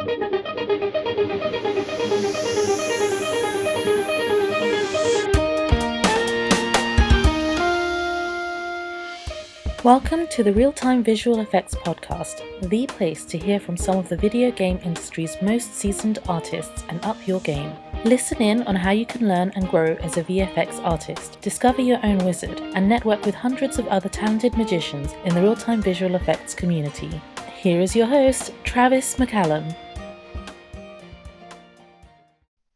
Welcome to the Real-Time Visual Effects Podcast, the place to hear from some of the video game industry's most seasoned artists and up your game. Listen in on how you can learn and grow as a VFX artist, discover your own wizard, and network with hundreds of other talented magicians in the real-time visual effects community. Here is your host, Travis McCallum.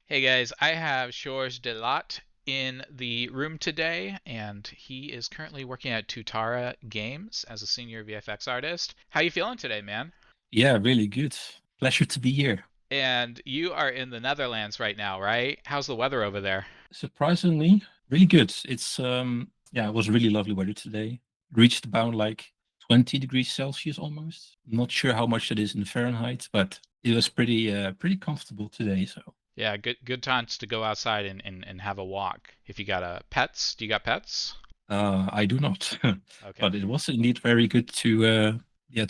Hey guys, I have Sjors de Laat in the room today, and he is currently working at Tuatara Games as a senior VFX artist. How you feeling today, man? Yeah, really good. Pleasure to be here. And you are in the Netherlands right now, right? How's the weather over there? Surprisingly, really good. It's it was really lovely weather today. Reached about like 20 degrees Celsius almost. Not sure how much it is in Fahrenheit, but it was pretty comfortable today. So Yeah, good times to go outside and have a walk. If you got pets, do you got pets? I do not, Okay. but it was indeed very good to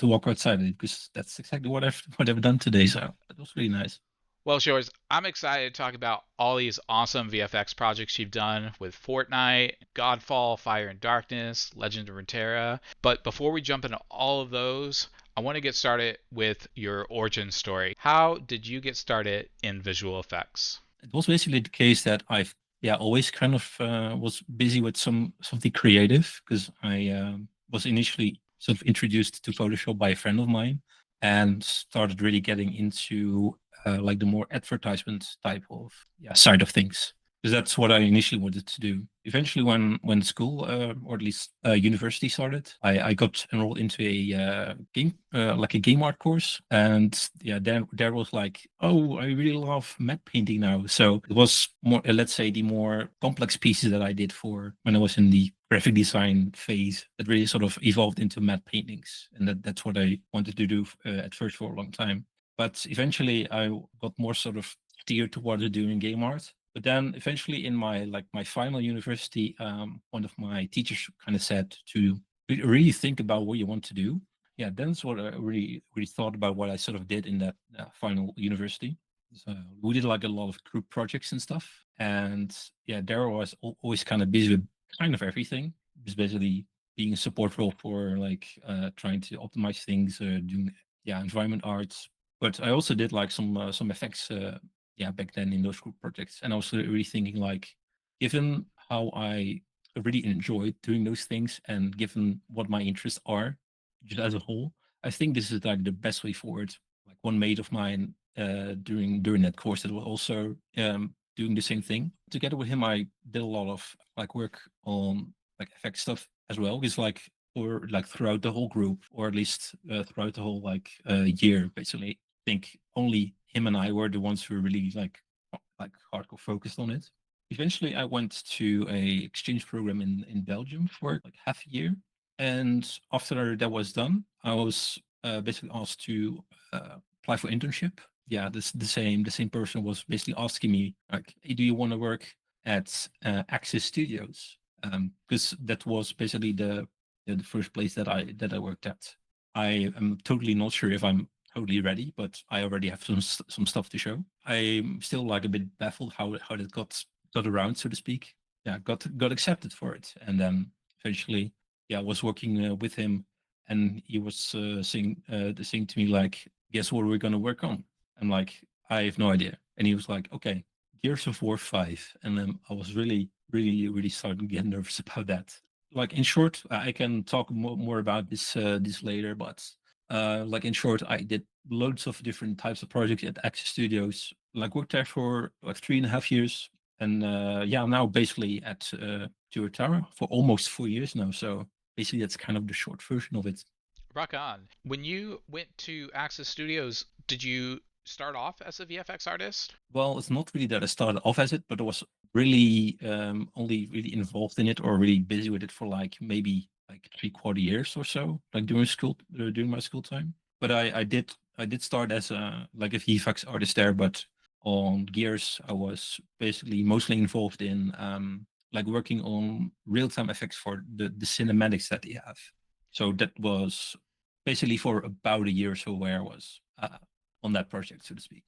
walk outside because that's exactly what I've done today. So it was really nice. Well, Sjors, I'm excited to talk about all these awesome VFX projects you've done with Fortnite, Godfall, Fire and Darkness, Legend of Runeterra. But before we jump into all of those, I want to get started with your origin story. How did you get started in visual effects? It was basically the case that I've always kind of was busy with something creative because I was initially sort of introduced to Photoshop by a friend of mine and started really getting into like the more advertisement type of side of things, because that's what I initially wanted to do. Eventually, when school or at least university started, I got enrolled into a game art course, and then there was like, oh, I really love matte painting now. So it was more, let's say, the more complex pieces that I did for when I was in the graphic design phase that really sort of evolved into matte paintings, and that's what I wanted to do at first for a long time. But eventually, I got more sort of steered towards doing game art. But then eventually in my final university, one of my teachers kind of said to really think about what you want to do. Yeah, that's what I really thought about what I sort of did in that final university. So we did like a lot of group projects and stuff. And yeah, there was always kind of busy with kind of everything. Just basically being a support role for like trying to optimize things, doing environment arts. But I also did like some effects back then in those group projects. And I was really thinking like, given how I really enjoyed doing those things and given what my interests are just as a whole, I think this is like the best way forward. Like one mate of mine during that course that was also doing the same thing. Together with him, I did a lot of like work on like effect stuff as well. Because like or like throughout the whole group, or at least throughout the whole like year, basically, I think only him and I were the ones who were really like hardcore focused on it. Eventually, I went to a exchange program in Belgium for like half a year, and after that was done, I was basically asked to apply for internship. Yeah, the same person was basically asking me like, hey, do you want to work at Access Studios? Because that was basically the first place that I worked at. I am totally not sure if I'm totally ready, but I already have some stuff to show. I'm still like a bit baffled how that got around, so to speak. Yeah, got accepted for it, and then eventually, I was working with him, and he was saying to me like, "Guess what we're gonna work on?" I'm like, "I have no idea," and he was like, "Okay, Gears of War 5," and then I was really starting to get nervous about that. Like in short, I can talk more about this later, but like in short, I did loads of different types of projects at Access Studios. Like worked there for like 3.5 years, and I'm now basically at Tuatara for almost 4 years now. So basically, that's kind of the short version of it. Rock on. When you went to Access Studios, did you start off as a VFX artist? Well, it's not really that I started off as it, but I was really only really involved in it or really busy with it for like maybe like 3/4 years or so, like during my school time. But I did start as a like a VFX artist there, but on Gears I was basically mostly involved in like working on real-time effects for the cinematics that they have. So that was basically for about a year or so where I was on that project, so to speak.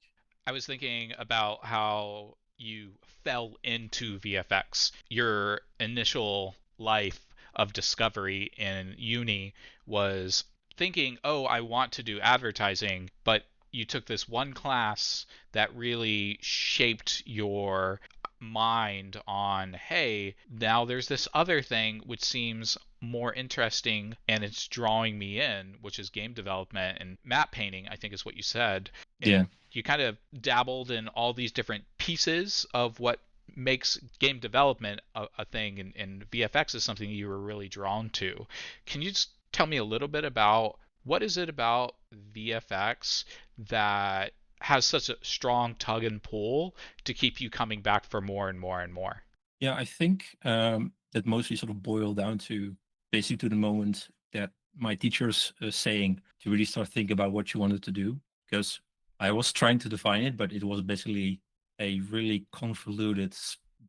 I was thinking about how you fell into VFX. Your initial life of discovery in uni was thinking, oh, I want to do advertising, but you took this one class that really shaped your mind on, hey, now there's this other thing which seems more interesting and it's drawing me in, which is game development and map painting, I think is what you said. Yeah. And you kind of dabbled in all these different pieces of what makes game development a thing, and VFX is something you were really drawn to. Can you just tell me a little bit about what is it about VFX that has such a strong tug and pull to keep you coming back for more and more and more? Yeah, I think that mostly sort of boiled down to basically to the moment that my teachers saying to really start thinking about what you wanted to do, because I was trying to define it, but it was basically a really convoluted,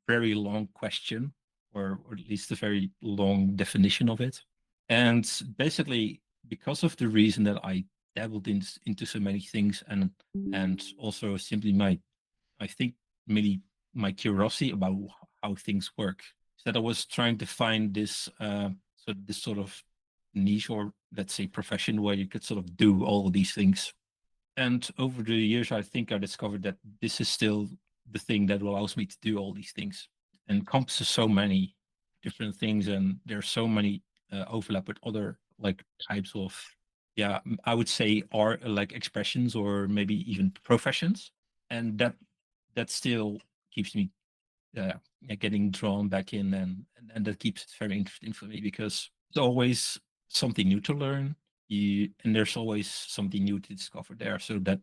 very long question, or at least a very long definition of it. And basically, because of the reason that I dabbled into so many things, and also simply I think maybe my curiosity about how things work, is that I was trying to find this sort of niche, or let's say profession, where you could sort of do all of these things. And over the years, I think I discovered that this is still the thing that allows me to do all these things. And encompasses so many different things, and there's so many overlap with other like types of, yeah, I would say art, like expressions, or maybe even professions. And that still keeps me getting drawn back in, and that keeps it very interesting for me, because it's always something new to learn, and there's always something new to discover there. So that,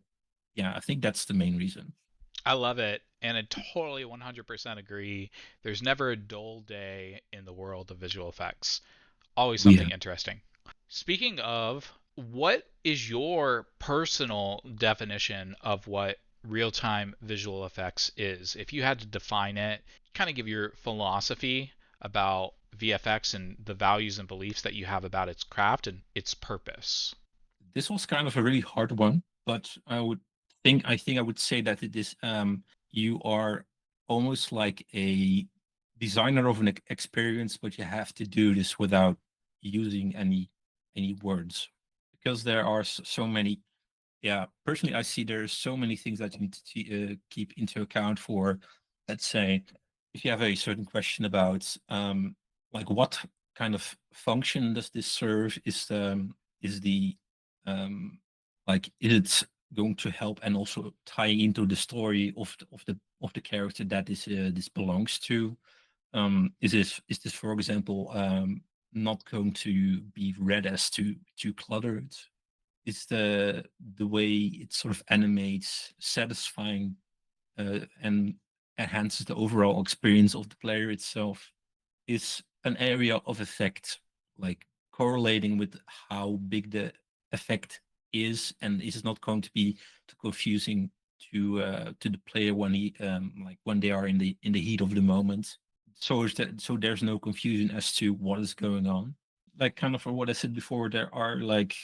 yeah, I think that's the main reason. I love it, and I totally 100% agree. There's never a dull day in the world of visual effects. Always Yeah. something interesting. Speaking of, what is your personal definition of what real time visual effects is? If you had to define it, kind of give your philosophy about VFX and the values and beliefs that you have about its craft and its purpose. This was kind of a really hard one, but I think I would say that it is, you are almost like a designer of an experience, but you have to do this without using any words, because there are so many. Yeah, personally, I see there's so many things that you need to keep into account for. Let's say, if you have a certain question about, like, what kind of function does this serve? Is the um, like, is it going to help and also tying into the story of the character that this belongs to? Is this, for example, not going to be read as too cluttered? It's the way it sort of animates satisfying, and enhances the overall experience of the player itself, is an area of effect, like correlating with how big the effect is, and is not going to be too confusing to the player when when they are in the heat of the moment. So there's no confusion as to what is going on. Like, kind of for what I said before, there are like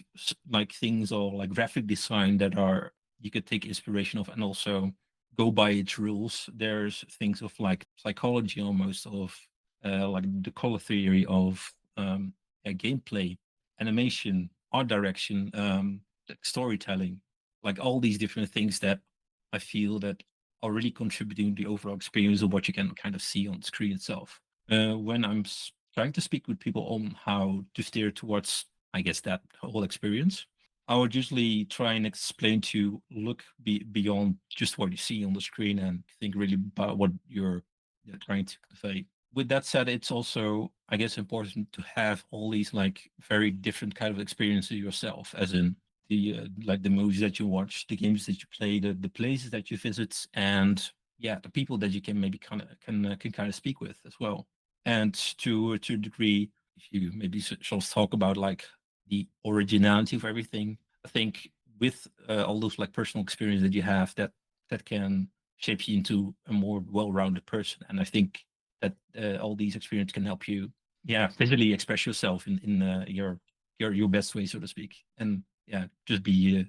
things, or like graphic design, that are you could take inspiration of and also go by its rules. There's things of like psychology, almost, of like the color theory of gameplay, animation, art direction, like storytelling, like all these different things that I feel that are really contributing to the overall experience of what you can kind of see on the screen itself. When I'm trying to speak with people on how to steer towards, I guess, that whole experience, I would usually try and explain to look beyond just what you see on the screen, and think really about what you're trying to convey. With that said, it's also, I guess, important to have all these like very different kind of experiences yourself, as in the movies that you watch, the games that you play, the places that you visit, and yeah, the people that you can maybe can kind of speak with as well. And to a degree, if you maybe sort of talk about like the originality of everything, I think with all those like personal experience that you have, that can shape you into a more well-rounded person. And I think that all these experiences can help you, yeah, visually express yourself in your best way, so to speak. And yeah, just be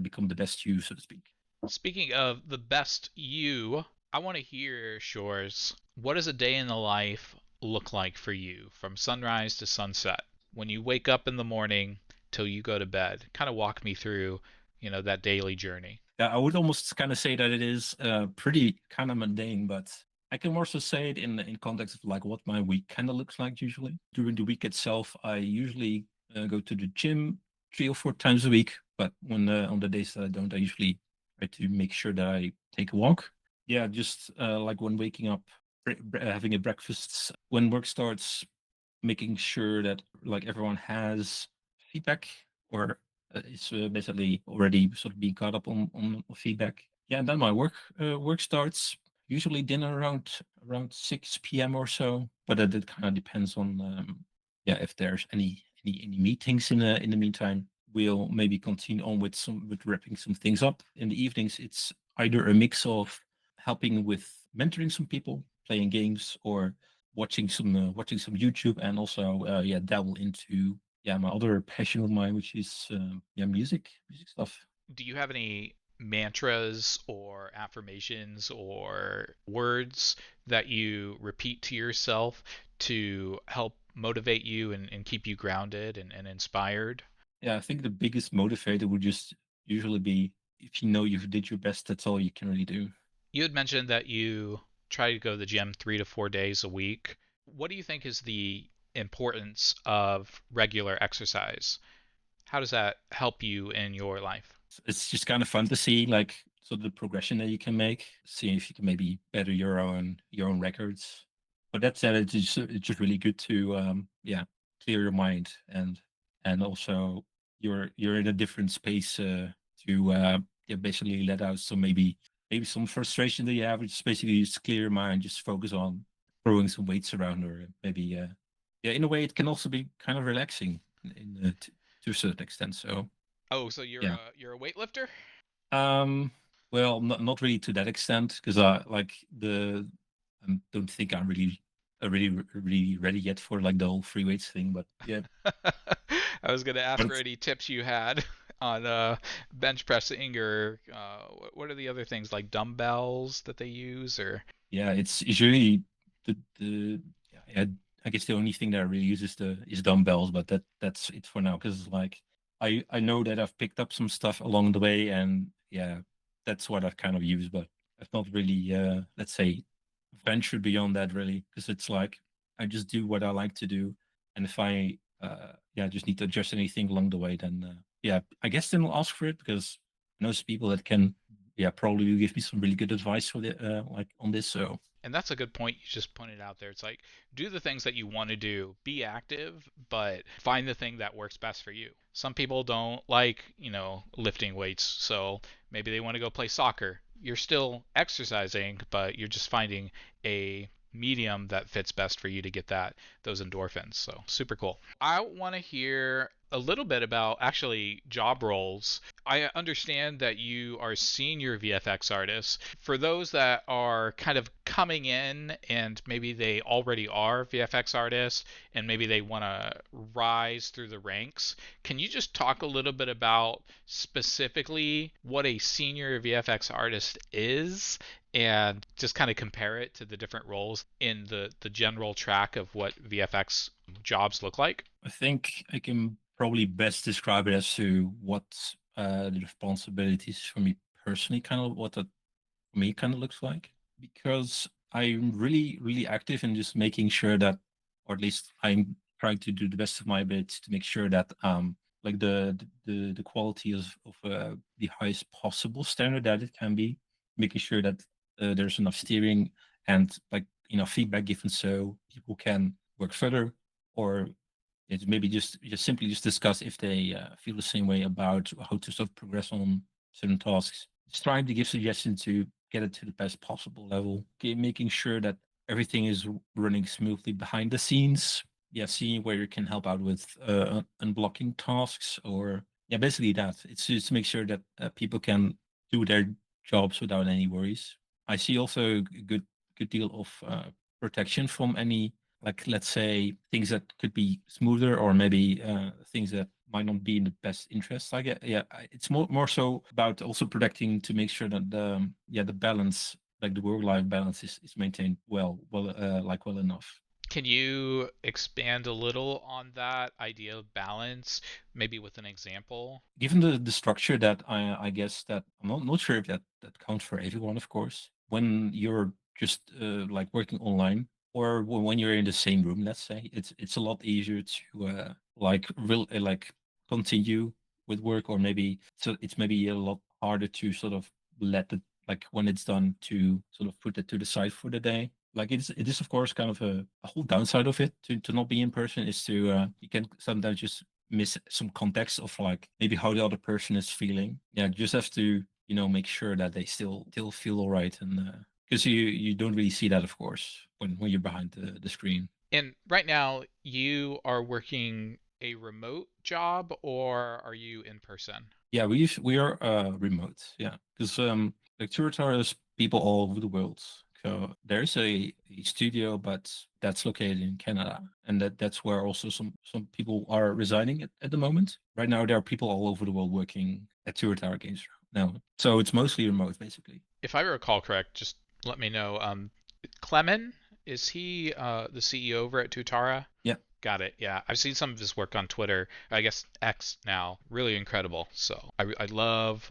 become the best you, so to speak. Speaking of the best you, I want to hear, Shores, what does a day in the life look like for you from sunrise to sunset? When you wake up in the morning till you go to bed, kind of walk me through, that daily journey. Yeah, I would almost kind of say that it is pretty kind of mundane, but I can also say it in context of like what my week kind of looks like usually. During the week itself, I usually go to the gym 3 or 4 times a week, but when on the days that I don't, I usually try to make sure that I take a walk. Yeah, just like when waking up, having a breakfast. When work starts, making sure that like everyone has feedback or is basically already sort of being caught up on feedback. Yeah, and then my work starts. Usually dinner around 6 p.m. or so, but it kind of depends on if there's any meetings in the meantime. We'll maybe continue on with wrapping some things up. In the evenings, it's either a mix of helping with mentoring some people, playing games, or watching some YouTube, and also dabble into my other passion of mine, which is music stuff. Do you have any mantras or affirmations or words that you repeat to yourself to help motivate you and keep you grounded and inspired? Yeah, I think the biggest motivator would just usually be if you know you did your best, that's all you can really do. You had mentioned that you try to go to the gym 3 to 4 days a week. What do you think is the importance of regular exercise? How does that help you in your life? It's just kind of fun to see like sort of the progression that you can make, see if you can maybe better your own records. But that said, it's just really good to clear your mind, and also you're in a different space to basically let out some maybe some frustration that you have. Just basically just clear your mind, just focus on throwing some weights around, or maybe in a way it can also be kind of relaxing to a certain extent. So Oh, so you're yeah. a weightlifter? Um, well, not really to that extent, because I like I don't think I'm really ready yet for like the whole free weights thing. But yeah, I was gonna ask but for any tips you had on bench pressing or what are the other things like dumbbells that they use or yeah, it's really the yeah, I guess the only thing that I really use is dumbbells, but that's it for now. Because like I know that I've picked up some stuff along the way, and yeah, that's what I've kind of used, but I've not really let's say ventured beyond that really, because it's like I just do what I like to do, and if I just need to adjust anything along the way, then I guess then I'll ask for it, because I know some people that can probably give me some really good advice for the like on this. So and that's a good point you just pointed out there. It's like do the things that you want to do, be active, but find the thing that works best for you. Some people don't like, lifting weights, so maybe they want to go play soccer. You're still exercising, but you're just finding a medium that fits best for you to get those endorphins. So super cool. I want to hear a little bit about actually job roles. I understand that you are senior VFX artists. For those that are kind of coming in and maybe they already are VFX artists and maybe they want to rise through the ranks, can you just talk a little bit about specifically what a senior VFX artist is and just kind of compare it to the different roles in the general track of what VFX jobs look like? I think I can probably best describe it as to what the responsibilities for me personally, kind of what that for me kind of looks like, because I'm really active in just making sure that, or at least I'm trying to do the best of my ability to make sure that like the quality of the highest possible standard that it can be, making sure that there's enough steering and like feedback given so people can work further, or it's maybe just simply just discuss if they feel the same way about how to sort of progress on certain tasks. Just trying to give suggestions to get it to the best possible level. Okay, making sure that everything is running smoothly behind the scenes. Yeah, seeing where you can help out with unblocking tasks, or basically that. It's just to make sure that people can do their jobs without any worries. I see also a good deal of protection from any, like let's say things that could be smoother, or maybe things that might not be in the best interest. I get, yeah, it's more so about also protecting to make sure that the balance, like the work-life balance, is maintained well enough. Can you expand a little on that idea of balance, maybe with an example? Given the structure that I guess that I'm not sure if that counts for everyone, of course. When you're just like working online, or when you're in the same room, let's say, it's a lot easier to like continue with work, or maybe so it's maybe a lot harder to sort of let it, like when it's done, to sort of put it to the side for the day. Like it is of course kind of a whole downside of it to not be in person, is to you can sometimes just miss some context of like maybe how the other person is feeling. Yeah, just have to make sure that they still feel all right, and because you don't really see that, of course, when you're behind the screen. And right now, you are working a remote job, or are you in person? Yeah, we are remote. Yeah, because like Tuatara has people all over the world. So there's a studio, but that's located in Canada, and that's where also some people are residing at the moment. Right now, there are people all over the world working at Tuatara Games now. So it's mostly remote, basically. If I recall correct, just let me know. Clemen, is he the CEO over at Tutara? Yeah. Got it. Yeah, I've seen some of his work on Twitter. I guess X now. Really incredible. So I love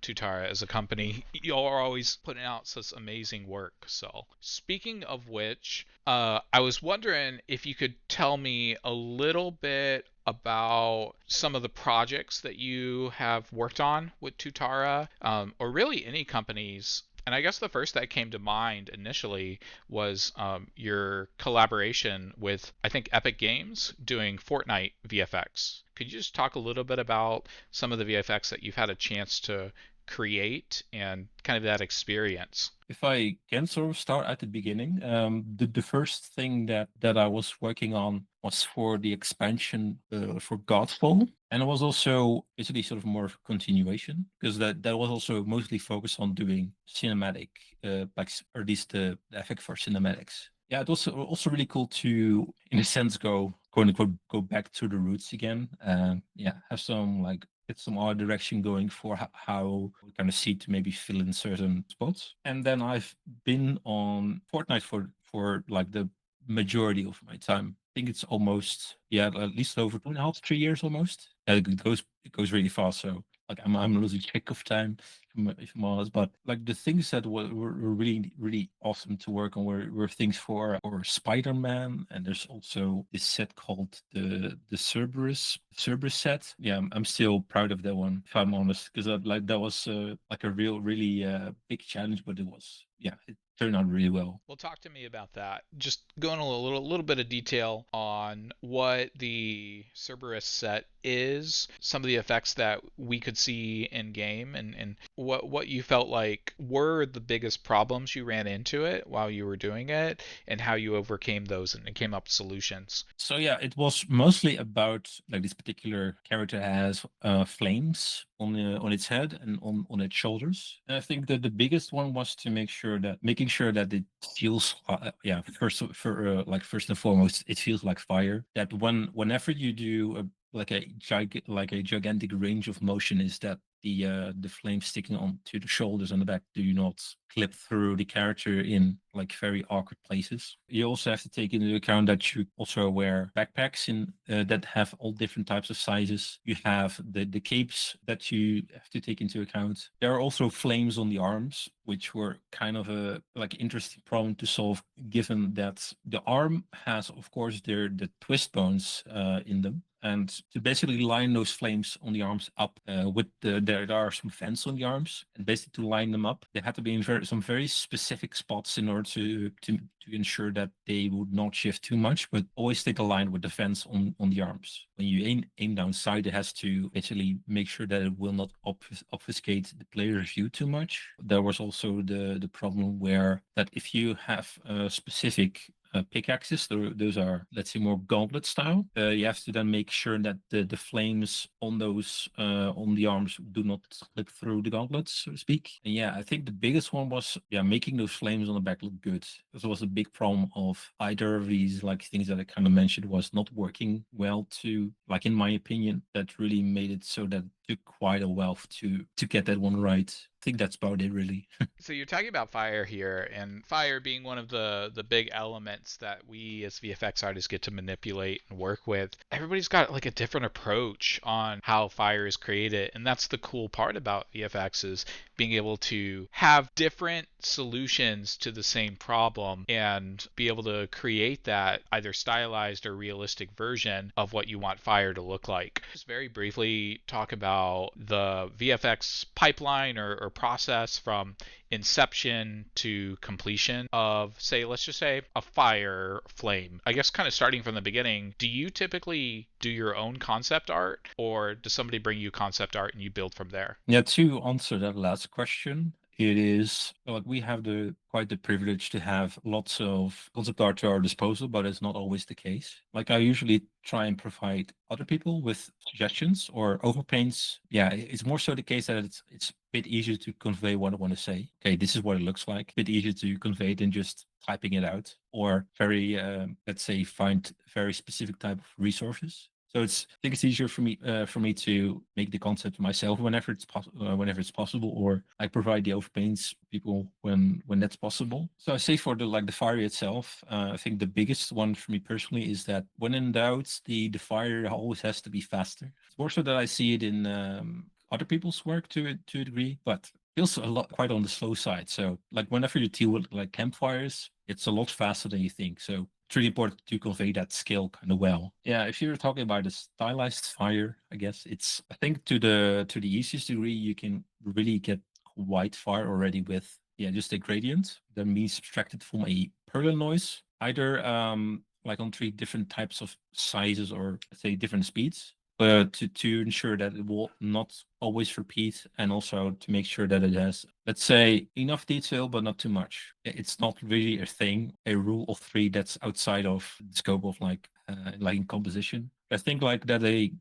Tutara as a company. You are always putting out such amazing work. So speaking of which, I was wondering if you could tell me a little bit about some of the projects that you have worked on with Tutara, or really any companies. And I guess the first that came to mind initially was your collaboration with, I think, Epic Games doing Fortnite VFX. Could you just talk a little bit about some of the VFX that you've had a chance to create and kind of that experience? If I can sort of start at the beginning, the first thing that I was working on was for the expansion for Godfall, and it was also basically sort of more of a continuation, because that was also mostly focused on doing cinematic, or at least the effect for cinematics. Yeah, it was also really cool to, in a sense, go back to the roots again, and yeah, have some like get some art direction going for how we kind of see to maybe fill in certain spots. And then I've been on Fortnite for like the majority of my time. I think it's almost, yeah, at least over 2.5, 3 years almost. Yeah, it goes really fast. So like I'm losing track of time, if I'm honest. But like the things that were really really awesome to work on were things for Spider-Man, and there's also this set called the Cerberus set. Yeah, I'm still proud of that one, if I'm honest, because that was like a really big challenge, but it turned out really well. Well, talk to me about that. Just going a little bit of detail on what the Cerberus set is, some of the effects that we could see in game, and what you felt like were the biggest problems you ran into it while you were doing it, and how you overcame those and came up with solutions. So yeah, it was mostly about like this particular character has flames on its head and on its shoulders. And I think that the biggest one was to making sure that it feels first and foremost, it feels like fire. That whenever you do a gigantic range of motion, is that the flame sticking onto the shoulders and the back do not clip through the character in like very awkward places. You also have to take into account that you also wear backpacks in that have all different types of sizes. You have the capes that you have to take into account. There are also flames on the arms, which were kind of a like interesting problem to solve, given that the arm has, of course, the twist bones in them. And to basically line those flames on the arms up there are some vents on the arms, and basically to line them up, they had to be in some very specific spots in order to ensure that they would not shift too much, but always stay aligned with the vents on the arms. When you aim down sight, it has to basically make sure that it will not obfuscate the player's view too much. There was also the problem where that if you have a specific pickaxes. Those are, let's say, more gauntlet style. You have to then make sure that the flames on those on the arms do not slip through the gauntlets, so to speak. And yeah, I think the biggest one was making those flames on the back look good. This was a big problem of either of these like things that I kind of mentioned was not working well to, like, in my opinion, that really made it so that it took quite a while to get that one right. I think that's about it, really. So you're talking about fire here, and fire being one of the big elements that we as VFX artists get to manipulate and work with. Everybody's got like a different approach on how fire is created, and that's the cool part about VFX is being able to have different solutions to the same problem and be able to create that either stylized or realistic version of what you want fire to look like. Just very briefly talk about the VFX pipeline or process from inception to completion of, say, let's just say a fire flame. I guess kind of starting from the beginning, do you typically do your own concept art, or does somebody bring you concept art and you build from there? Yeah, to answer that last question, it is like we have quite the privilege to have lots of concept art to our disposal, but it's not always the case. Like I usually try and provide other people with suggestions or overpaints. Yeah, it's more so the case that it's a bit easier to convey what I want to say. Okay, this is what it looks like. A bit easier to convey than just typing it out, or very let's say find very specific type of resources. So I think it's easier for me to make the concept myself whenever it's possible, or I provide the overpaints people when that's possible. So I say for the fire itself, I think the biggest one for me personally is that when in doubt, the fire always has to be faster. It's more so that I see it in other people's work to a degree, but feels quite on the slow side. So like whenever you deal with like campfires, it's a lot faster than you think. So it's really important to convey that skill kind of well. Yeah, if you're talking about a stylized fire, I guess it's, I think to the easiest degree, you can really get white fire already with just a gradient that means subtracted from a Perlin noise, either like on 3 different types of sizes or let's say different speeds. To ensure that it will not always repeat, and also to make sure that it has, let's say, enough detail but not too much. It's not really a rule of 3 that's outside of the scope of like in composition. I think like that a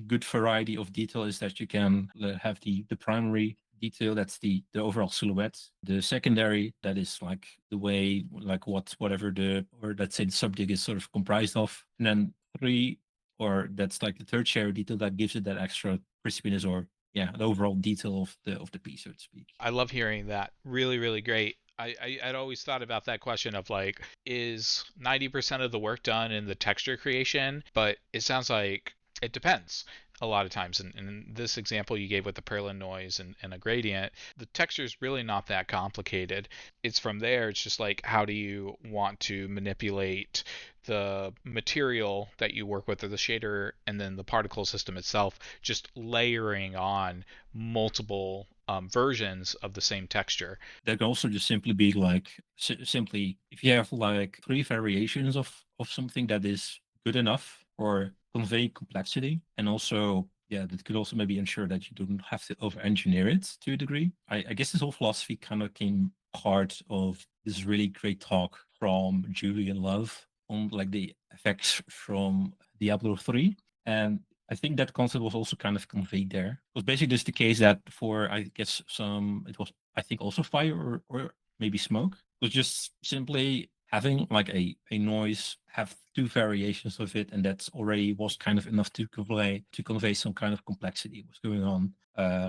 good variety of detail is that you can have the primary detail, that's the overall silhouette, the secondary, that is like the way like whatever or let's say the subject is sort of comprised of, and then 3, or that's like the tertiary detail that gives it that extra crispiness, or the overall detail of the piece, so to speak. I love hearing that. Really, really great. I'd always thought about that question of like, is 90% of the work done in the texture creation? But it sounds like it depends a lot of times. And in this example you gave with the Perlin noise and a gradient, the texture is really not that complicated. It's from there, it's just like, how do you want to manipulate the material that you work with, or the shader, and then the particle system itself, just layering on multiple versions of the same texture. That can also just simply be like, simply if you have like 3 variations of something that is good enough or convey complexity, and also that could also maybe ensure that you don't have to over engineer it to a degree. I guess this whole philosophy kind of came part of this really great talk from Julian Love on like the effects from Diablo 3. And I think that concept was also kind of conveyed there. It was basically just the case that for, I guess, it was, I think, also fire or maybe smoke. It was just simply having like a noise, have 2 variations of it, and that's already was kind of enough to convey some kind of complexity what's going on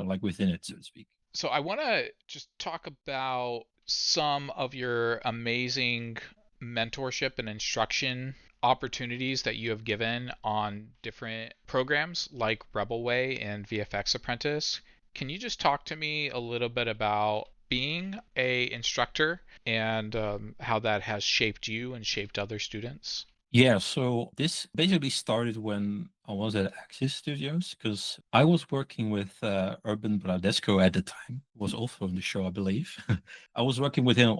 like within it, so to speak. So I want to just talk about some of your amazing mentorship and instruction opportunities that you have given on different programs like Rebel Way and VFX Apprentice. Can you just talk to me a little bit about being a instructor and how that has shaped you and shaped other students? Yeah, so this basically started when I was at Axis Studios, because I was working with Urban Bradesco at the time. Was also on the show, I believe. I was working with him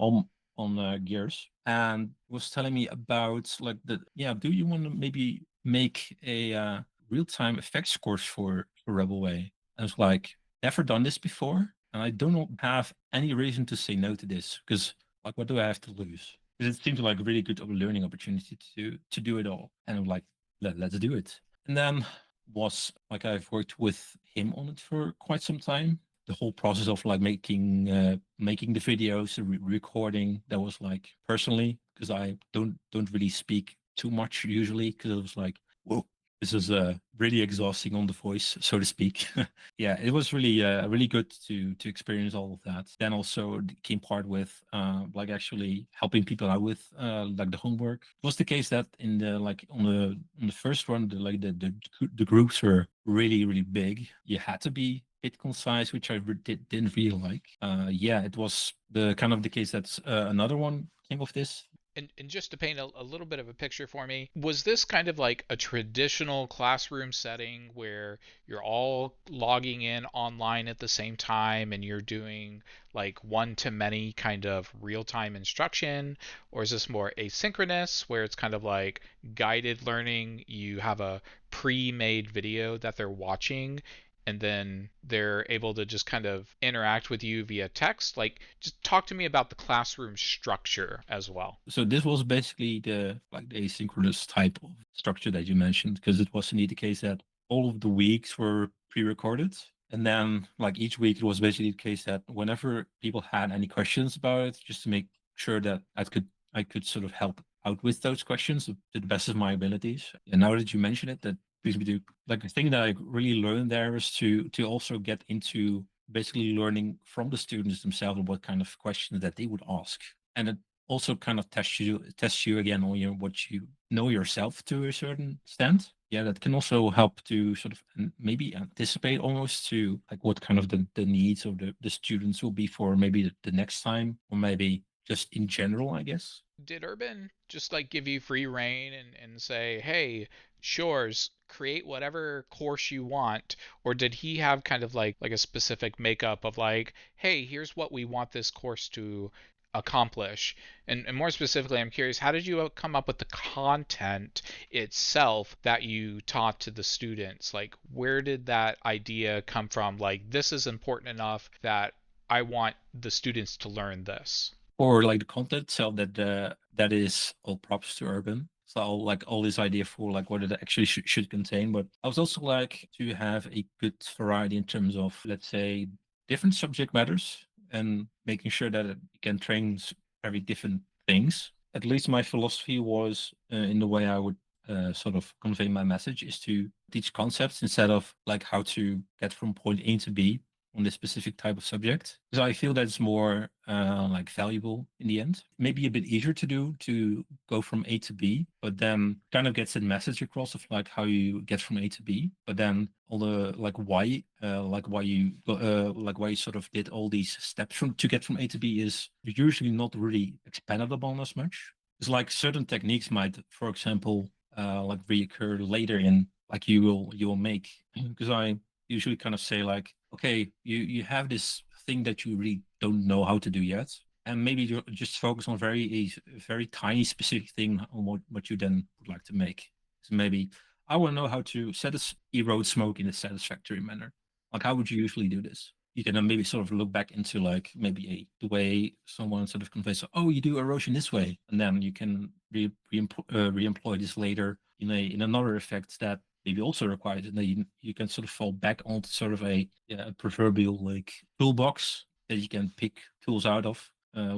on Gears, and was telling me about like do you want to maybe make a real-time effects course for Rebel Way? I was like, never done this before, and I do not have any reason to say no to this, because like, what do I have to lose? Because it seemed like a really good learning opportunity to do it all. And I'm like, let's do it. And then was like I've worked with him on it for quite some time. The whole process of like making the videos, the recording, that was like personally, because I don't really speak too much usually, because it was like, whoa, this is really exhausting on the voice, so to speak. Yeah, it was really good to experience all of that. Then also came part with like actually helping people out with like the homework. It was the case that in the like on the first one, the groups were really big. You had to be a bit concise, which I didn't really like. Yeah, it was the kind of the case that another one came of this. And just to paint a little bit of a picture for me, was this kind of like a traditional classroom setting where you're all logging in online at the same time and you're doing like one to many kind of real time instruction? Or is this more asynchronous where it's kind of like guided learning? You have a pre made video that they're watching and then they're able to just kind of interact with you via text. Like, just talk to me about the classroom structure as well. So this was basically the asynchronous type of structure that you mentioned, because it was indeed the case that all of the weeks were pre-recorded. And then like each week it was basically the case that whenever people had any questions about it, just to make sure that I could sort of help out with those questions to the best of my abilities. And now that you mention it, that brings me to like the thing that I really learned there is to also get into basically learning from the students themselves what kind of questions that they would ask. And it also kind of tests you again on what you know yourself to a certain extent. Yeah, that can also help to sort of maybe anticipate almost to like what kind of the needs of the students will be for maybe the next time, or maybe just in general, I guess. Did Urban just like give you free reign and say, hey, Sjors, create whatever course you want? Or did he have kind of like a specific makeup of like, hey, here's what we want this course to accomplish? And more specifically, I'm curious, how did you come up with the content itself that you taught to the students? Like, where did that idea come from? Like, this is important enough that I want the students to learn this. Or like the content itself, that is all props to Urban. So like all this idea for like what it actually should contain. But I was also like to have a good variety in terms of, let's say, different subject matters, and making sure that it can train very different things. At least my philosophy was in the way I would sort of convey my message is to teach concepts instead of like how to get from point A to B on this specific type of subject, because I feel that's more like valuable in the end. Maybe a bit easier to do to go from A to B, but then kind of gets the message across of like how you get from A to B. But then all the like why you sort of did all these steps to get from A to B is usually not really expanded upon as much. It's like certain techniques might, for example, like reoccur later in like you will make, because I usually kind of say like, okay, you have this thing that you really don't know how to do yet, and maybe you just focus on a very tiny specific thing on what you then would like to make. So maybe I want to know how to erode smoke in a satisfactory manner. Like, how would you usually do this? You can then maybe sort of look back into like maybe the way someone sort of conveys, oh, you do erosion this way, and then you can re-employ this later in another effect that maybe also requires, and then you can sort of fall back onto sort of a proverbial like toolbox that you can pick tools out of,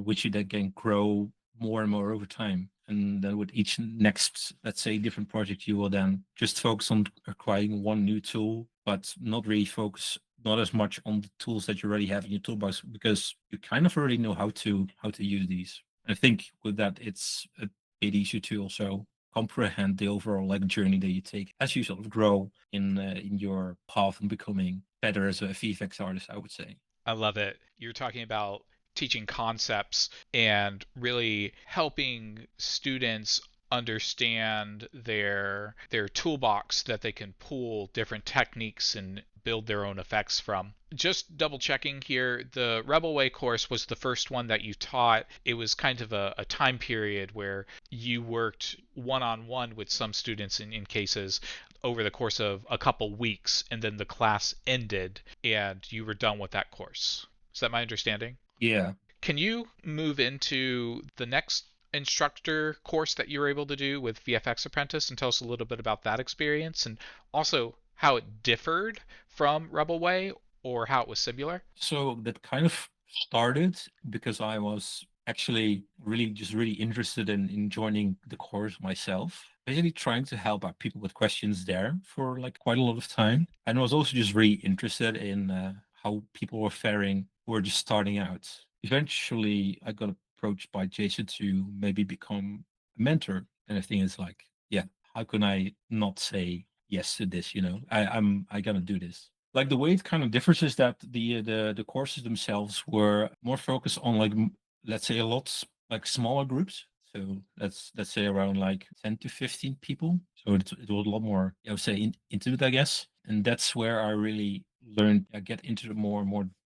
which you then can grow more and more over time. And then with each next, let's say, different project, you will then just focus on acquiring one new tool, but not really focus not as much on the tools that you already have in your toolbox, because you kind of already know how to use these. I think with that, it's a bit easier to also comprehend the overall like journey that you take as you sort of grow in your path and becoming better as a VFX artist, I would say. I love it. You're talking about teaching concepts and really helping students understand their toolbox that they can pull different techniques and build their own effects from. Just double checking here, the Rebel Way course was the first one that you taught. It was kind of a time period where you worked one-on-one with some students in cases over the course of a couple weeks, and then the class ended and you were done with that course. Is that my understanding? Yeah. Can you move into the next instructor course that you were able to do with VFX Apprentice and tell us a little bit about that experience and also how it differed from Rebel Way or how it was similar? So that kind of started because I was actually really interested in joining the course myself. Basically trying to help out people with questions there for like quite a lot of time. And I was also just really interested in how people were faring who were just starting out. Eventually I got approached by Jason to maybe become a mentor. And the thing is like, yeah, how can I not say yes to this? I gotta do this. Like the way it kind of differs is that the courses themselves were more focused on like let's say a lot like smaller groups. So let's say around like 10 to 15 people. So it was a lot more, I would say, intimate, I guess. And that's where I really learned, get into the more,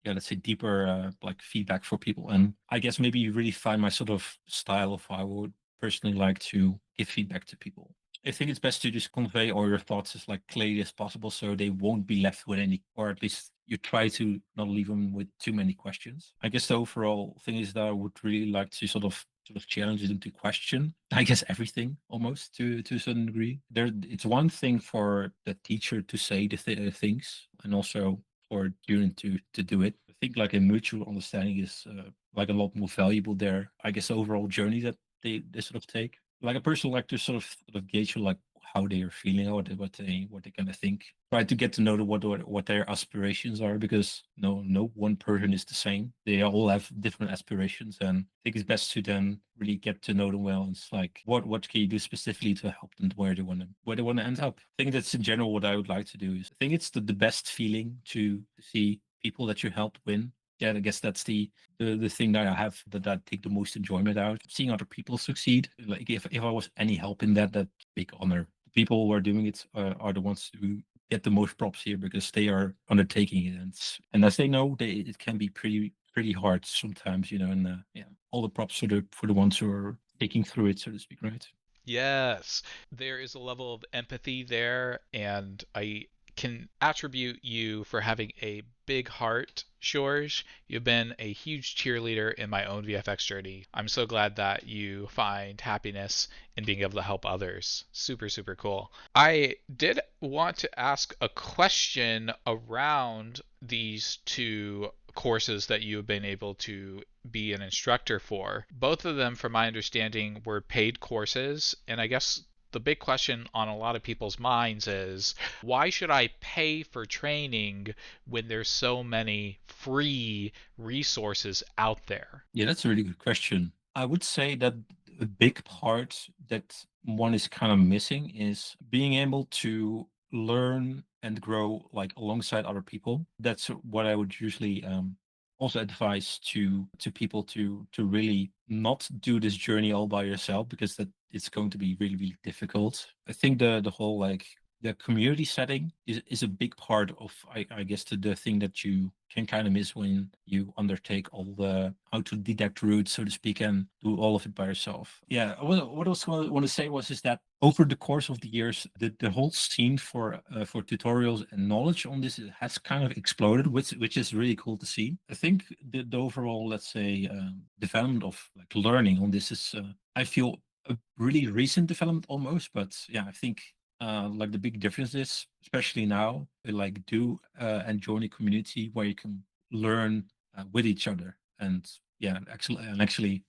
yeah, let's say deeper like feedback for people. And I guess maybe you really find my sort of style of how I would personally like to give feedback to people. I think it's best to just convey all your thoughts as like clearly as possible so they won't be left with any, or at least you try to not leave them with too many questions. I guess the overall thing is that I would really like to sort of challenge them to question, I guess, everything almost to a certain degree. It's one thing for the teacher to say the things and also for a student to do it. I think like a mutual understanding is like a lot more valuable there. I guess the overall journey that they sort of take. Like a person like to sort of gauge like how they are feeling or what they kind of think. Try to get to know what their aspirations are because no one person is the same. They all have different aspirations, and I think it's best to then really get to know them well. It's like what can you do specifically to help them to where they want to end up. I think that's in general what I would like to do. Is I think it's the best feeling to see people that you helped win. Yeah, I guess that's the thing that I have that I take the most enjoyment out. Seeing other people succeed. Like if I was any help in that big honor. The people who are doing it are the ones who get the most props here because they are undertaking it, and as they know, it can be pretty hard sometimes, and yeah, all the props for the ones who are taking through it, so to speak, right? Yes, there is a level of empathy there, and I can attribute you for having a big heart, Sjors. You've been a huge cheerleader in my own VFX journey. I'm so glad that you find happiness in being able to help others. Super, super cool. I did want to ask a question around these two courses that you've been able to be an instructor for. Both of them, from my understanding, were paid courses. And I guess the big question on a lot of people's minds is why should I pay for training when there's so many free resources out there? Yeah, that's a really good question. I would say that a big part that one is kind of missing is being able to learn and grow like alongside other people. That's what I would usually also advise to people to really not do this journey all by yourself because that it's going to be really difficult. I think the whole like the community setting is a big part of I guess the thing that you can kind of miss when you undertake all the autodidact route, so to speak, and do all of it by yourself. Yeah, what I was want to say was is that over the course of the years, the whole scene for tutorials and knowledge on this has kind of exploded, which is really cool to see. I think the overall, let's say, development of like learning on this is, I feel, a really recent development almost, but yeah, I think like the big difference is, especially now, like do and join a community where you can learn with each other and yeah, actually,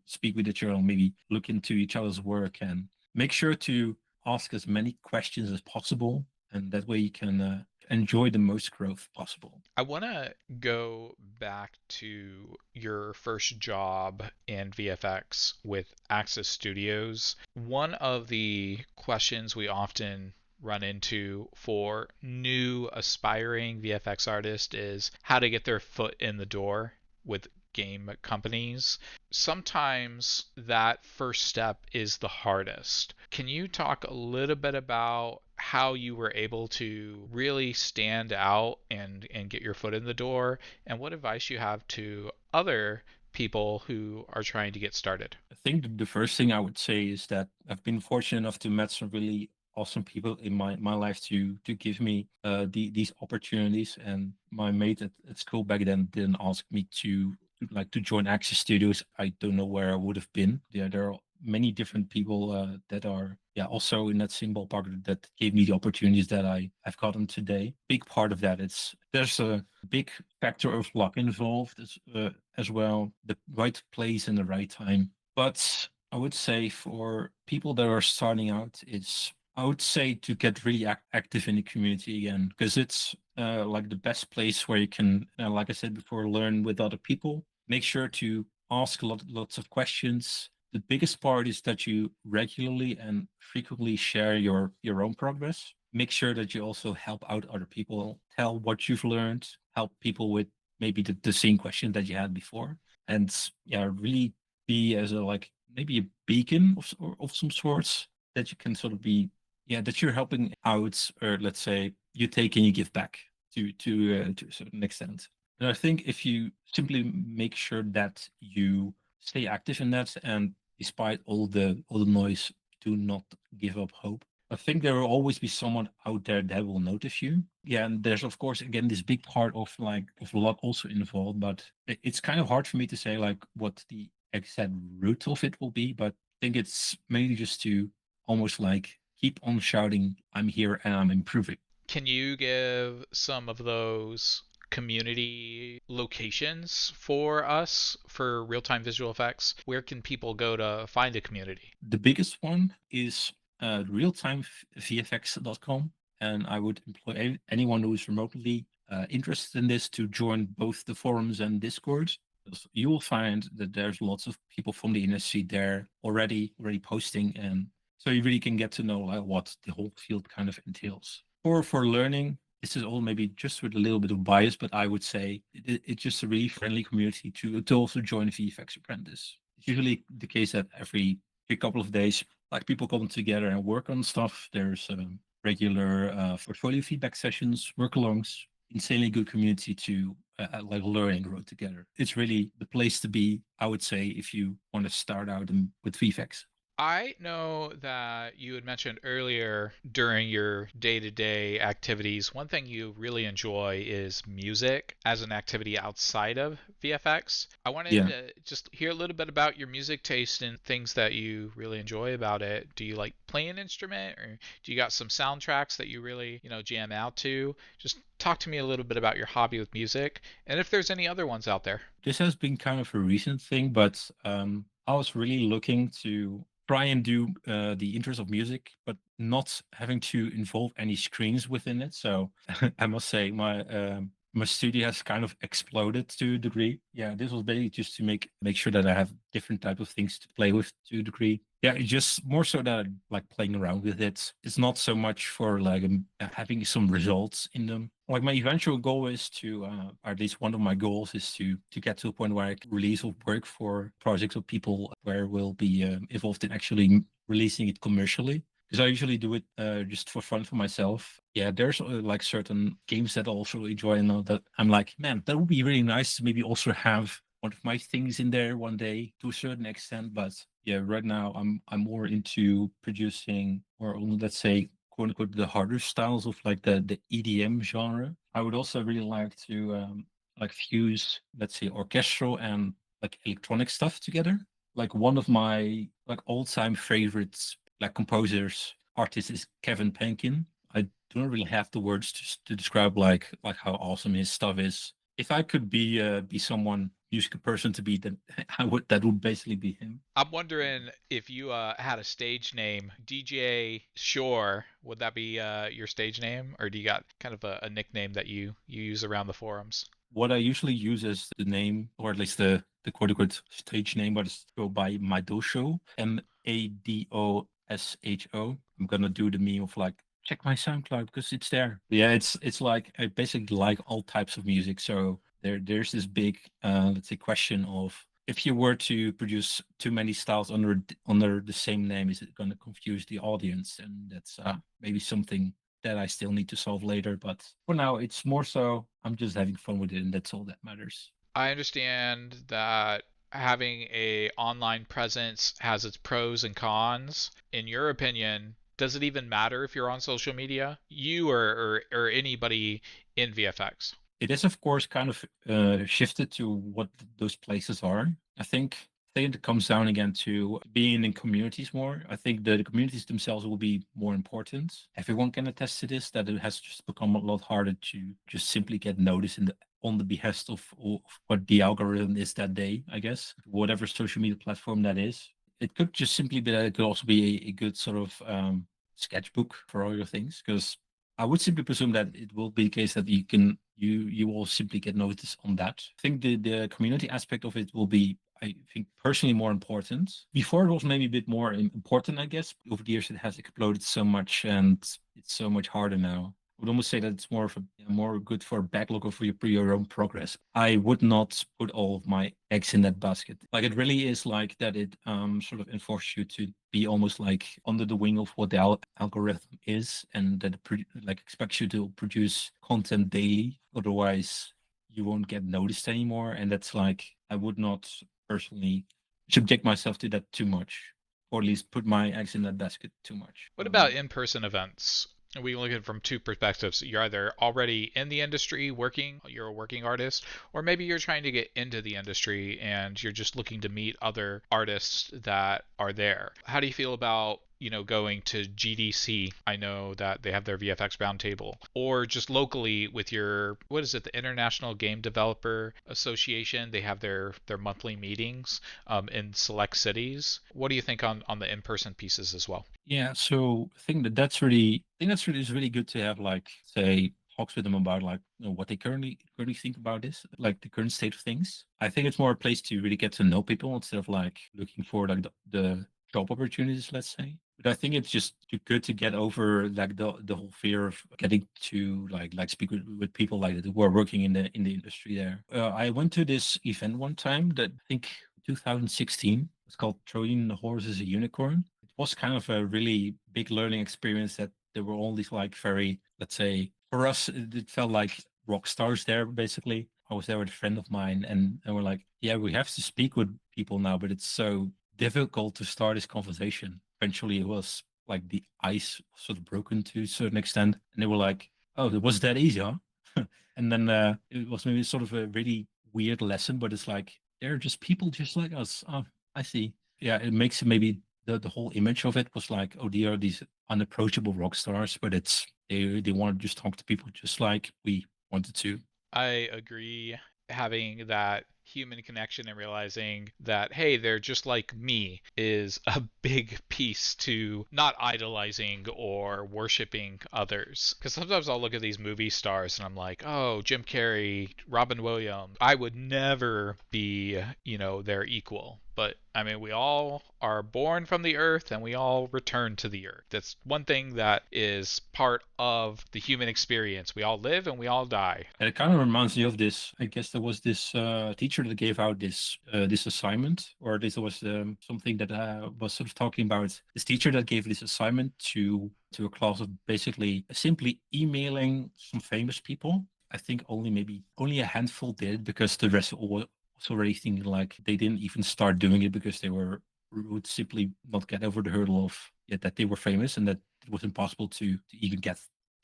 speak with each other, and maybe look into each other's work and make sure to ask as many questions as possible, and that way you can enjoy the most growth possible. I want to go back to your first job in VFX with Access Studios. One of the questions we often run into for new aspiring VFX artists is how to get their foot in the door with game companies. Sometimes that first step is the hardest. Can you talk a little bit about how you were able to really stand out and get your foot in the door, and what advice you have to other people who are trying to get started? I think the first thing I would say is that I've been fortunate enough to meet some really awesome people in my life to give me these opportunities. And my mate at school back then didn't ask me to to join Access Studios, I don't know where I would have been. Yeah, there are many different people that are also in that same ballpark that gave me the opportunities that I've gotten today. Big part of that, there's a big factor of luck involved as well, the right place and the right time. But I would say for people that are starting out, I would say to get really active in the community again, because it's like the best place where you can, like I said before, learn with other people. Make sure to ask lots of questions. The biggest part is that you regularly and frequently share your own progress. Make sure that you also help out other people, tell what you've learned, help people with maybe the same question that you had before, and really be as a like maybe a beacon of some sorts that you can sort of be that you're helping out, or let's say you take and you give back to a certain extent. And I think if you simply make sure that you stay active in that, and despite all the noise, do not give up hope. I think there will always be someone out there that will notice you. Yeah, and there's of course again this big part of luck also involved, but it's kind of hard for me to say like what the exact root of it will be. But I think it's mainly just to almost like keep on shouting, "I'm here and I'm improving." Can you give some of those community locations for us for real-time visual effects? Where can people go to find a community? The biggest one is realtimevfx.com, and I would employ anyone who is remotely interested in this to join both the forums and Discord. You will find that there's lots of people from the industry there already posting, and so you really can get to know like what the whole field kind of entails. For learning, this is all maybe just with a little bit of bias, but I would say it's just a really friendly community to also join VFX Apprentice. It's usually the case that every couple of days, like people come together and work on stuff. There's regular portfolio feedback sessions, work-alongs, insanely good community to like learn and grow together. It's really the place to be, I would say, if you want to start out with VFX. I know that you had mentioned earlier during your day-to-day activities, one thing you really enjoy is music as an activity outside of VFX. I wanted Yeah. to just hear a little bit about your music taste and things that you really enjoy about it. Do you like playing an instrument, or do you got some soundtracks that you really, jam out to? Just talk to me a little bit about your hobby with music and if there's any other ones out there. This has been kind of a recent thing, but I was really looking to try and do the interest of music, but not having to involve any screens within it. So I must say my studio has kind of exploded to a degree. Yeah, this was basically just to make sure that I have different type of things to play with to a degree. Yeah, it's just more so that I like playing around with it. It's not so much for like having some results in them. Like my eventual goal is to, or at least one of my goals is to get to a point where I can release of work for projects of people where we'll be involved in actually releasing it commercially. Because I usually do it just for fun for myself. Yeah, there's like certain games that I also enjoy, and that I'm like, man, that would be really nice to maybe also have one of my things in there one day to a certain extent. But yeah, right now I'm more into producing, or let's say, quote unquote, the harder styles of like the EDM genre. I would also really like to like fuse, let's say, orchestral and like electronic stuff together. Like one of my like all-time favorites, like composers, artist is Kevin Penkin. I don't really have the words to describe like how awesome his stuff is. If I could be someone musical person to be, then that would basically be him. I'm wondering if you had a stage name, DJ Shore, would that be your stage name, or do you got kind of a nickname that you use around the forums? What I usually use as the name, or at least the quote unquote stage name, but it's go by Madosho, Madosho. I'm gonna do the meme of like check my SoundCloud because it's there. Yeah, it's like I basically like all types of music. So there's this big let's say question of if you were to produce too many styles under the same name, is it going to confuse the audience? And that's maybe something that I still need to solve later. But for now, it's more so I'm just having fun with it, and that's all that matters. I understand that having a online presence has its pros and cons. In your opinion, does it even matter if you're on social media? You or anybody in VFX? It is, of course, kind of shifted to what those places are. I think it comes down again to being in communities more. I think the communities themselves will be more important. Everyone can attest to this, that it has just become a lot harder to just simply get noticed on the behest of what the algorithm is that day, I guess, whatever social media platform that is. It could just simply be that it could also be a good sort of sketchbook for all your things, because I would simply presume that it will be the case that you will simply get noticed on that. I think the community aspect of it will be, I think, personally more important. Before it was maybe a bit more important, I guess. Over the years it has exploded so much and it's so much harder now. I would almost say that it's more of a more good for a backlog or for your own progress. I would not put all of my eggs in that basket. Like it really is like that it sort of enforces you to be almost like under the wing of what the algorithm is, and that it like expects you to produce content daily. Otherwise, you won't get noticed anymore. And that's like I would not personally subject myself to that too much, or at least put my eggs in that basket too much. What about in-person events? We look at it from two perspectives. You're either already in the industry working, you're a working artist, or maybe you're trying to get into the industry and you're just looking to meet other artists that are there. How do you feel about going to GDC? I know that they have their VFX roundtable, or just locally with what is it, the International Game Developer Association? They have their monthly meetings in select cities. What do you think on the in-person pieces as well? Yeah, so I think that's really is really good to have, like, say, talks with them about, like, what they currently think about this, like the current state of things. I think it's more a place to really get to know people instead of like looking for like the job opportunities, let's say. But I think it's just good to get over like the whole fear of getting to like speak with people like that who are working in the industry there. I went to this event one time that I think 2016. It's called Trojan the Horse is a Unicorn. It was kind of a really big learning experience that there were all these like very, let's say, for us, it felt like rock stars there, basically. I was there with a friend of mine and we're like, yeah, we have to speak with people now, but it's so difficult to start this conversation. Eventually it was like the ice sort of broken to a certain extent. And they were like, oh, it was that easy, huh? And then it was maybe sort of a really weird lesson, but it's like, they're just people just like us. Oh, I see. Yeah, it makes it maybe the whole image of it was like, oh, they are these unapproachable rock stars, but it's they want to just talk to people just like we wanted to. I agree. Having that human connection and realizing that, hey, they're just like me is a big piece to not idolizing or worshiping others. Because sometimes I'll look at these movie stars and I'm like, oh, Jim Carrey, Robin Williams, I would never be, their equal. But I mean, we all are born from the earth and we all return to the earth. That's one thing that is part of the human experience. We all live and we all die. And it kind of reminds me of this. I guess there was this teacher that gave out this assignment, or this was something that was sort of talking about this teacher that gave this assignment to a class of basically simply emailing some famous people. I think only a handful did, because the rest was already thinking like they didn't even start doing it because they would simply not get over the hurdle of that they were famous and that it was impossible to even get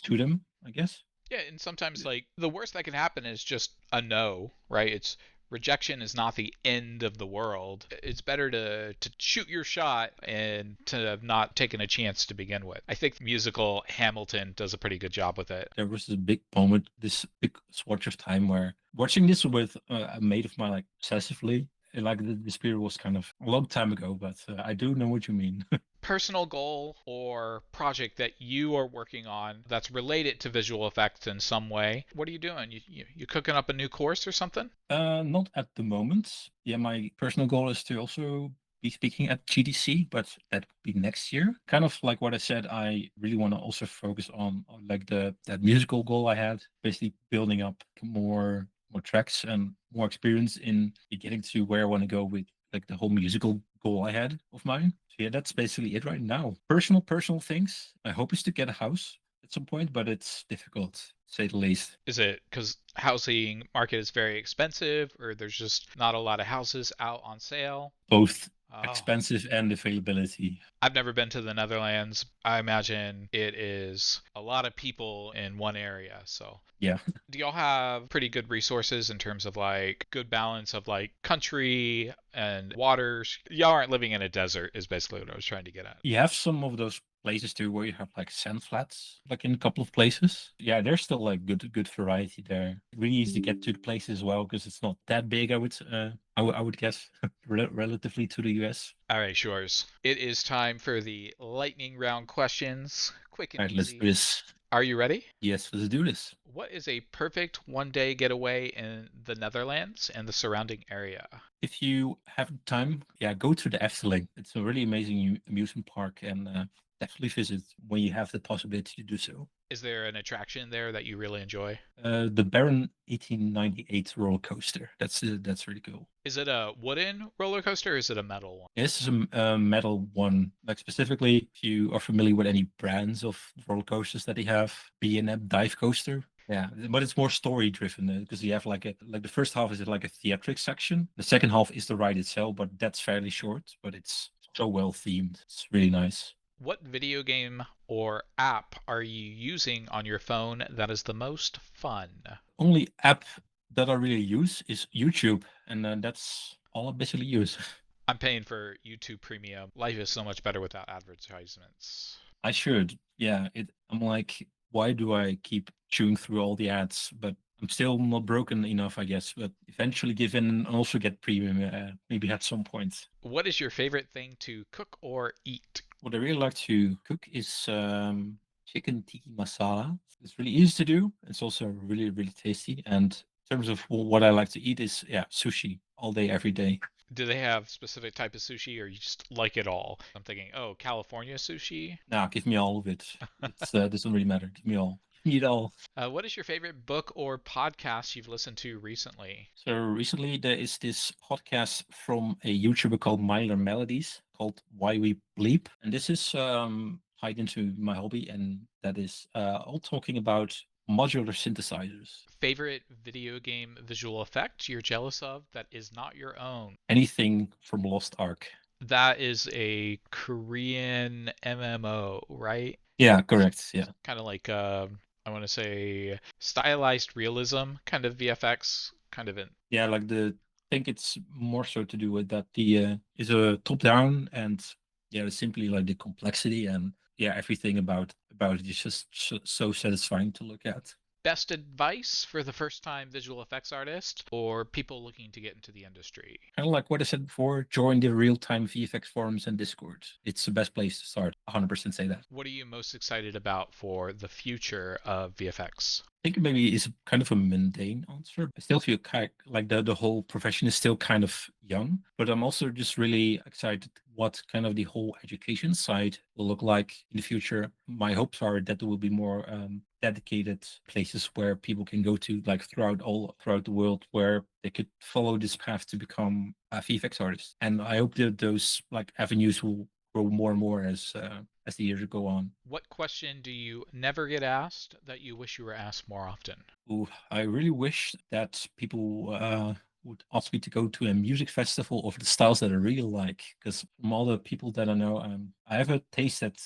to them, I guess. Yeah, and sometimes like the worst that can happen is just a no, right? It's rejection is not the end of the world. It's better to shoot your shot and to have not taken a chance to begin with. I think the musical Hamilton does a pretty good job with it. There was this big moment, this big swatch of time where watching this with a mate of mine, like obsessively, like this period was kind of a long time ago, but I do know what you mean. Personal goal or project that you are working on that's related to visual effects in some way. What are you doing? You cooking up a new course or something? Not at the moment. Yeah, my personal goal is to also be speaking at GDC, but that would be next year. Kind of like what I said, I really want to also focus on like that musical goal I had, basically building up more tracks and more experience in getting to where I want to go with like the whole musical goal I had of mine. So yeah, that's basically it right now. Personal things. My hope is to get a house at some point, but it's difficult, to say the least. Is it because housing market is very expensive, or there's just not a lot of houses out on sale? Both. Oh, expensive and availability. I've never been to the Netherlands. I imagine it is a lot of people in one area. So, Yeah. do y'all have pretty good resources in terms of like good balance of like country and waters? Y'all aren't living in a desert, is basically what I was trying to get at. You have some of those places too where you have like sand flats, like in a couple of places. Yeah, there's still like good variety there. Really easy to get to the place as well because it's not that big. I would guess relatively to the US. All right, Shores. It is time for the lightning round questions. Quick All and right, let's do easy. this. Are you ready? Yes, let's do this. What is a perfect one-day getaway in the Netherlands and the surrounding area? If you have time, yeah, go to the Efteling. It's a really amazing amusement park, and definitely visit when you have the possibility to do so. Is there an attraction there that you really enjoy? The Baron 1898 roller coaster. That's really cool. Is it a wooden roller coaster or is it a metal one? This is a metal one. Like specifically, if you are familiar with any brands of roller coasters that they have, B&M Dive Coaster. Yeah, but it's more story driven because you have like the first half is like a theatric section. The second half is the ride itself, but that's fairly short. But it's so well themed. It's really nice. What video game or app are you using on your phone that is the most fun? Only app that I really use is YouTube, and that's all I basically use. I'm paying for YouTube Premium. Life is so much better without advertisements. I should. Yeah, I'm like, why do I keep chewing through all the ads? But I'm still not broken enough, I guess. But eventually give in and also get premium, maybe at some point. What is your favorite thing to cook or eat? What I really like to cook is chicken tikka masala. It's really easy to do. It's also really tasty. And in terms of what I like to eat is sushi all day, every day. Do they have specific type of sushi or you just like it all? I'm thinking, oh, California sushi? Now, give me all of it. It doesn't really matter. Give me all. Give me it all. What is your favorite book or podcast you've listened to recently? So recently there is this podcast from a YouTuber called Myler Melodies called Why We Bleep. And this is tied into my hobby, and that is all talking about modular synthesizers. Favorite video game visual effect you're jealous of that is not your own? Anything from Lost Ark. That is a Korean MMO, right? Yeah, correct. Yeah. Kind of like I want to say stylized realism kind of VFX, kind of in. Yeah, like I think it's more so to do with that the is a top down, and yeah, it's simply like the complexity and everything about it is just so satisfying to look at. Best advice for the first time visual effects artist or people looking to get into the industry? Kind of like what I said before, join the real-time VFX forums and Discord. It's the best place to start. 100% say that. What are you most excited about for the future of VFX? I think maybe it's kind of a mundane answer. I still feel kind like the whole profession is still kind of young, but I'm also just really excited what kind of the whole education side will look like in the future. My hopes are that there will be more dedicated places where people can go to, like throughout the world, where they could follow this path to become a VFX artist. And I hope that those like avenues will grow more and more as the years go on. What question do you never get asked that you wish you were asked more often? Ooh, I really wish that people would ask me to go to a music festival of the styles that I really like. Because from all the people that I know, I have a taste that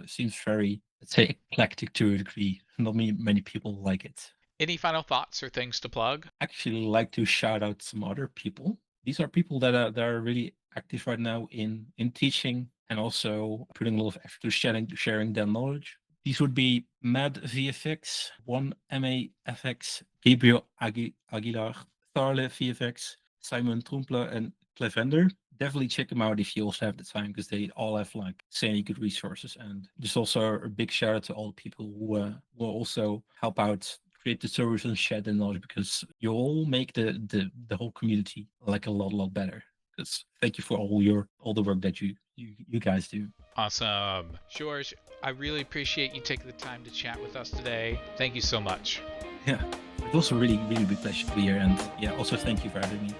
seems very, let's say, eclectic to a degree. Not many people like it. Any final thoughts or things to plug? I actually like to shout out some other people. These are people that are really active right now in teaching and also putting a lot of effort to sharing their knowledge. These would be Mad VFX, One MAFX, Gabriel Aguilar, Tharle VFX, Simon Trumpler, and Clevender. Definitely check them out if you also have the time, because they all have like so many good resources. And just also a big shout out to all the people who will also help out create the service and share the knowledge, because you all make the whole community like a lot better. Because thank you for all the work that you guys do. Awesome. Sjors, I really appreciate you taking the time to chat with us today. Thank you so much. Yeah, it was a really big pleasure to be here, and yeah, also thank you for having me.